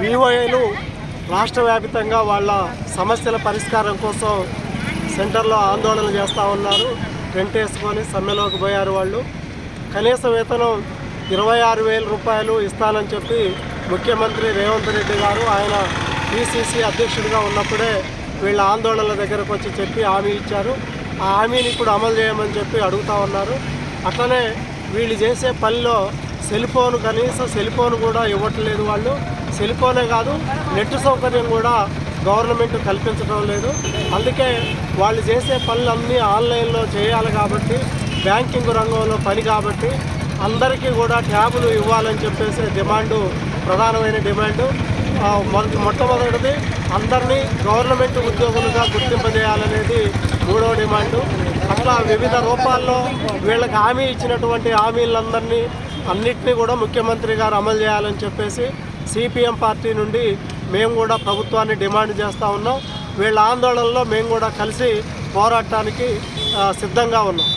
బీఓఏలు రాష్ట్ర వ్యాప్తంగా వాళ్ళ సమస్యల పరిష్కారం కోసం సెంటర్లో ఆందోళన చేస్తూ ఉన్నారు. టెంట్ వేసుకొని సమ్మెలోకి పోయారు. వాళ్ళు కనీస వేతనం 26,000 రూపాయలు ఇస్తానని చెప్పి ముఖ్యమంత్రి రేవంత్ రెడ్డి గారు ఆయన పిసిసి అధ్యక్షుడిగా ఉన్నప్పుడే వీళ్ళ ఆందోళనల దగ్గరకు వచ్చి చెప్పి హామీ ఇచ్చారు. ఆ హామీని ఇప్పుడు అమలు చేయమని చెప్పి అడుగుతూ ఉన్నారు. అట్లనే వీళ్ళు చేసే పనిలో కనీస సెల్ ఫోన్ కూడా ఇవ్వట్లేదు. వాళ్ళు సెల్ ఫోనే కాదు, నెట్ సౌకర్యం కూడా గవర్నమెంట్ కల్పించడం లేదు. అందుకే వాళ్ళు చేసే పనులన్నీ ఆన్లైన్లో చేయాలి కాబట్టి, బ్యాంకింగ్ రంగంలో పని కాబట్టి అందరికీ కూడా ట్యాబులు ఇవ్వాలని చెప్పేసి ప్రధానమైన డిమాండు. మొట్టమొదటిది అందరినీ గవర్నమెంట్ ఉద్యోగులుగా గుర్తింపజేయాలనేది మూడో డిమాండు. అట్లా వివిధ రూపాల్లో వీళ్ళకి హామీ ఇచ్చినటువంటి అన్నిటినీ కూడా ముఖ్యమంత్రి గారు అమలు చేయాలని చెప్పేసి సిపిఎం పార్టీ నుండి మేము కూడా ప్రభుత్వాన్ని డిమాండ్ చేస్తూ ఉన్నాం. వీళ్ళ ఆందోళనలో మేము కూడా కలిసి పోరాటానికి సిద్ధంగా ఉన్నాం.